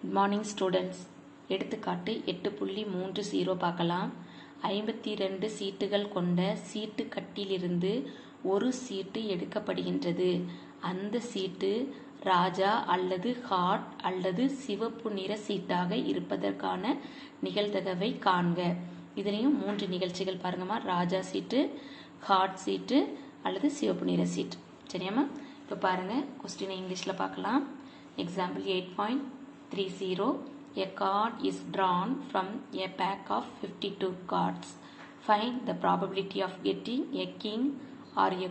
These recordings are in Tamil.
Good morning students. எடுத்துக்காட்டு 8.30 பார்க்கலாம். 52 சீட்டுகள் கொண்ட சீட்டு கட்டிலிருந்து ஒரு சீட்டு எடுக்கப்படுகின்றது. அந்த சீட்டு ராஜா அல்லது ஹாட் அல்லது சிவப்பு நிற சீட்டாக இருப்பதற்கான நிகழ்தகவை காண்க. இதுலேயும் 3 நிகழ்ச்சிகள் பாருங்கம்மா. ராஜா சீட்டு, ஹாட் சீட்டு அல்லது சிவப்பு நிற சீட்டு. சரியாம்மா? இப்போ பாருங்க, கொஸ்டினை இங்கிலீஷில் பார்க்கலாம். Example 8.30. A card is drawn from a pack of 52 cards. Find the probability of getting a king or a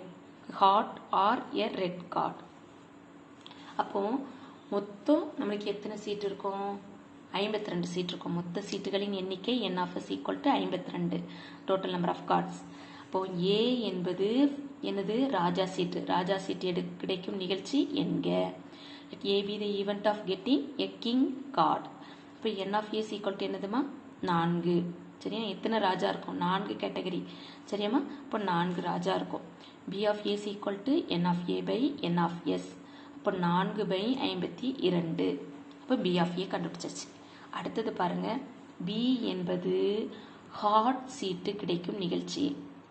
heart or a red card. அப்போ மொத்தம் நம்மளுக்கு எத்தனை சீட் இருக்கும்? 52 சீட் இருக்கும். மொத்த சீட்டுகளின் எண்ணிக்கை n of s equal to 52. Total number of cards. அப்போ A என்பது என்னது? ராஜா சீட்டு. ராஜா சீட்டு கிடைக்கும் நிகழ்ச்சி என்க. Let A be the event of getting a king card. இப்போ n of a is equal to என்னதுமா? 4. சரியா? எத்தனை ராஜா இருக்கும்? 4 கேட்டகரி. சரியாம்மா? இப்போ 4 ராஜா இருக்கும். B of a is equal to n of a by n of s. அப்போ 4/52. அப்போ B of a கண்டுபிடிச்சாச்சு. அடுத்தது பாருங்க, B என்பது ஹாட் சீட்டு கிடைக்கும் நிகழ்ச்சி.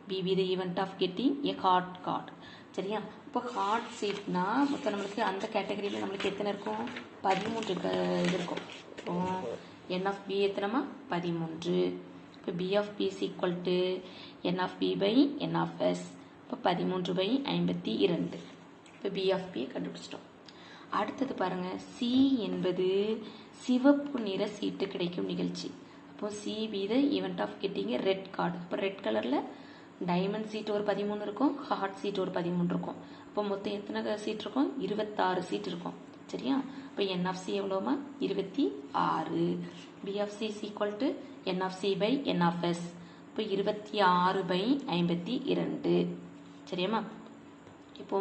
B be the event of getting a hot card. சரியா? இப்போ ஹாட் சீட்னா மொத்தம் நம்மளுக்கு அந்த கேட்டகரியில் நம்மளுக்கு எத்தனை இருக்கும்? 13 இது இருக்கும். இப்போ n of b எத்தனைமா? 13. இப்போ B of b is equal to n of b by n of s. இப்போ 13/52. இப்போ B of b கண்டுபிடிச்சிட்டோம். அடுத்தது பாருங்க, C என்பது சிவப்பு நிற சீட்டு கிடைக்கும் நிகழ்ச்சி. அப்போ C be the event of getting a red card. இப்போ ரெட் கலரில் டைமண்ட் சீட் ஒரு 13 இருக்கும், ஹாட் சீட் ஒரு 13 இருக்கும். அப்போ மொத்தம் எத்தனை சீட் இருக்கும்? 26 சீட் இருக்கும். சரியா? இப்போ n of c எவ்வளோமா? 26. B of c is equal to n of c by n of s. இப்போ 26/52. சரியாம்மா? இப்போ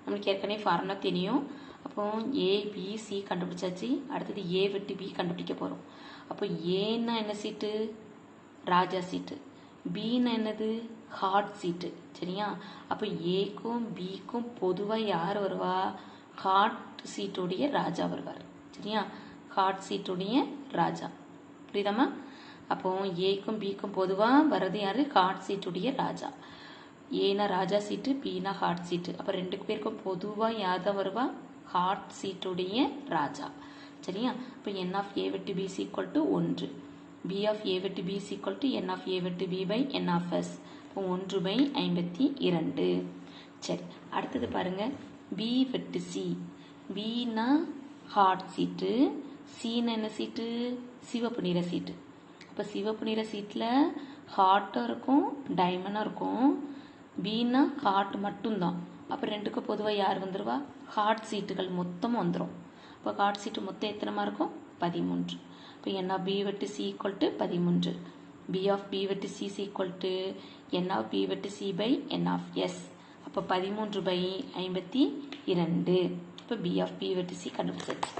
நம்மளுக்கு ஏற்கனவே ஃபார்முலா தெரியும். அப்போ A B C கண்டுபிடிச்சாச்சு. அடுத்தது A விட்டு B கண்டுபிடிக்க போகிறோம். அப்போ ஏன்னா என்ன சீட்டு? ராஜா சீட்டு. பின்னா என்னது? ஹாட் சீட்டு. சரியா? அப்போ ஏக்கும் பிக்கும் பொதுவாக யார் வருவா? ஹாட் சீட்டுடைய ராஜா வருவார். சரியா? ஹாட் சீட்டுடைய ராஜா. புரியுதாம்மா? அப்போ ஏக்கும் பிக்கும் பொதுவாக வர்றது யாரு? ஹாட் சீட்டுடைய ராஜா. ஏனா ராஜா சீட்டு, பினா ஹாட் சீட்டு. அப்போ 2 பேருக்கும் பொதுவாக யார் தான் வருவா? ஹாட் சீட்டுடைய ராஜா. சரியா? இப்போ n of a விட்டு b is equal to 1. B of a விட்டு b is equal to n of a விட்டு b by n of s. இப்போ 1/52. சரி, அடுத்தது பாருங்க, B விட்டு C. Bனா ஹாட் சீட்டு, Cனா என்ன சீட்டு? சிவப்பு நிற சீட்டு. அப்போ சிவப்பு நிற சீட்டில் ஹாட்டும் இருக்கும், டைமண்டும் இருக்கும். Bனா ஹாட் மட்டும்தான். அப்போ 2க்கும் பொதுவாக யார் வந்துடுவா? ஹாட் சீட்டுகள் மொத்தமும் வந்துடும். இப்போ ஹாட் சீட்டு மொத்தம் எத்தனைமா இருக்கும்? 13. இப்போ n of b விட்டு c equal to 13. B of b விட்டு c is equal to n of b விட்டு c by n of s. அப்போ 13/52. இப்போ B of b விட்டு c கண்டுபிடிச்சாச்சு.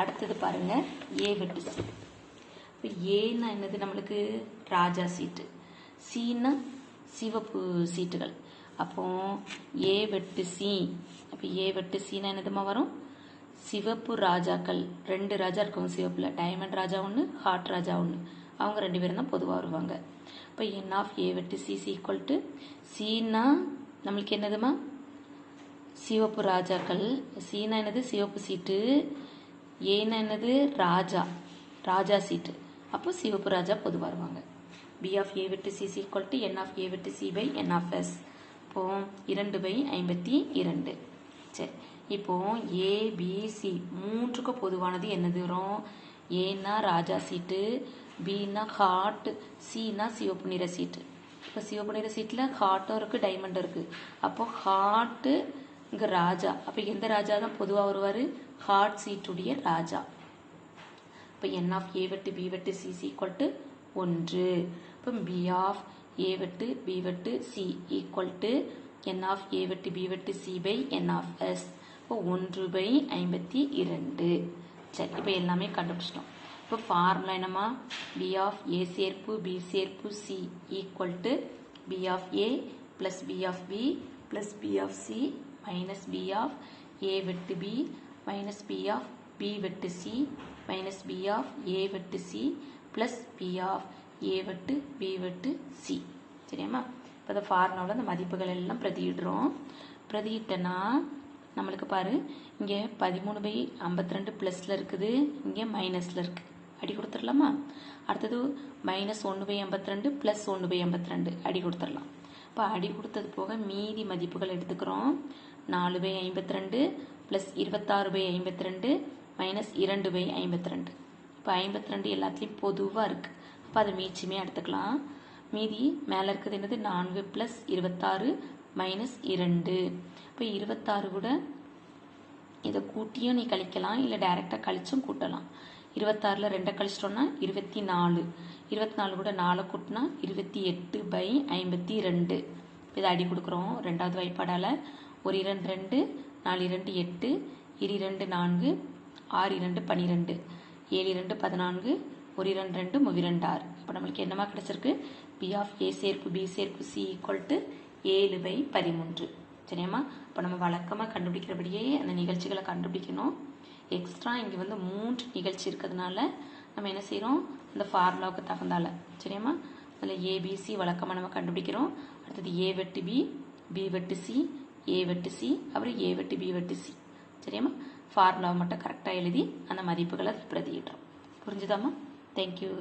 அடுத்தது பாருங்க, A விட்டு c. இப்போ ஏன்னா என்னது? நம்மளுக்கு ராஜா சீட்டு. Cனா சிவப்பு சீட்டுகள். அப்போ A விட்டு c. அப்போ A விட்டு cனா என்னதுமா வரும்? சிவப்பு ராஜாக்கள். 2 ராஜா இருக்கும் சிவப்பில். டைமண்ட் ராஜா ஒன்று, ஹாட் ராஜா ஒன்று. அவங்க 2 பேரும் தான் பொதுவாக வருவாங்க. இப்போ n of a விட்டு c is equal to cனா நம்மளுக்கு என்னதுமா? சிவப்பு ராஜாக்கள். cனா என்னது? சிவப்பு சீட்டு. ஏன்னா என்னது? ராஜா. ராஜா சீட்டு. அப்போ சிவப்பு ராஜா பொதுவாக வருவாங்க. B of a விட்டு c is equal to n of a விட்டு c by n of s. இப்போ 2/52. சரி, இப்போ A B C 3க்கும் பொதுவானது என்னது வரும்? ஏன்னா ராஜா சீட்டு, பின்னா ஹாட், சின்னா சிவப்பு நிற சீட்டு. இப்போ சிவப்பு நிற சீட்டில் ஹாட்டும் இருக்குது, டைமண்டும் இருக்குது. அப்போ ஹாட்டு இங்கே ராஜா. அப்போ எந்த ராஜா தான் பொதுவாக வருவார்? ஹாட் சீட்டுடைய ராஜா. இப்போ n of a விட்டு b விட்டு c is equal to 1. இப்போ B of a விட்டு b விட்டு c equal to n of a விட்டு b விட்டு c by n of s. இப்போ 1/52. சரி, இப்போ எல்லாமே கண்டுபிடிச்சிட்டோம். இப்போ ஃபார்முலா என்னம்மா? B of a சேர்ப்பு b சேர்ப்பு c equal to B of a plus B of b plus B of c minus B of a விட்டு b minus B of b வெட்டு c minus b of a வெட்டு c plus b of a வெட்டு பி வெட்டு சி. சரியாம்மா? இப்போ இந்த ஃபார்முலாவில் அந்த மதிப்புகள் எல்லாம் பிரதியிடுறோம். பிரதியிட்டனா நம்மளுக்கு பாரு, இங்கே 13/52 ப்ளஸில் இருக்குது, இங்கே மைனஸில் இருக்குது. அடி கொடுத்துடலாமா? அடுத்தது -1/52 ப்ளஸ் 1/52 அடி கொடுத்துடலாம். இப்போ அடி கொடுத்தது போக மீதி மதிப்புகள் எடுத்துக்கிறோம். 4/52 ப்ளஸ் 26/52 மைனஸ் 2/52. இப்போ 52 எல்லாத்துலேயும் பொதுவாக இருக்குது. அப்போ அதை மீச்சுமே எடுத்துக்கலாம். மீதி மேலே இருக்குது என்னது? 4 ப்ளஸ் 26 மைனஸ் 2. இப்போ 26 கூட இதை கூட்டியும் நீ கழிக்கலாம், இல்லை டைரெக்டாக கழிச்சும் கூட்டலாம். 26ல் 2 கழிச்சிட்டோம்னா 24. 24 கூட 4 கூட்டினா 28/52. இதை அடி கொடுக்குறோம். ரெண்டாவது வாய்ப்பாடால் 1 2 2 4 2 8 2 2 4 6 2 12 7 2 14 1 2 2 3 2 6. இப்போ நம்மளுக்கு என்னமா கிடைச்சிருக்கு? பி ஆஃப் ஏ சேர்ப்பு பி சேர்ப்பு சி ஈக்குவல் டு 7/13. சரியாம்மா? இப்போ நம்ம வழக்கமாக கண்டுபிடிக்கிறபடியே அந்த நிகழ்ச்சிகளை கண்டுபிடிக்கணும். எக்ஸ்ட்ரா இங்கே வந்து 3 நிகழ்ச்சி இருக்கிறதுனால நம்ம என்ன செய்கிறோம்? அந்த ஃபார்முலாவுக்கு தகுந்தால. சரியாம்மா? அதில் ஏபிசி வழக்கமாக நம்ம கண்டுபிடிக்கிறோம். அடுத்தது ஏ வெட்டு பி, பி வெட்டு சி, ஏ வெட்டு சி, அப்புறம் ஏ வெட்டு பி வெட்டு சி. சரியாம்மா? ஃபார்முலாவை மட்டும் கரெக்டாக எழுதி அந்த மதிப்புகளை பிரதியிடுறோம். புரிஞ்சுதாம்மா? தேங்க்யூ.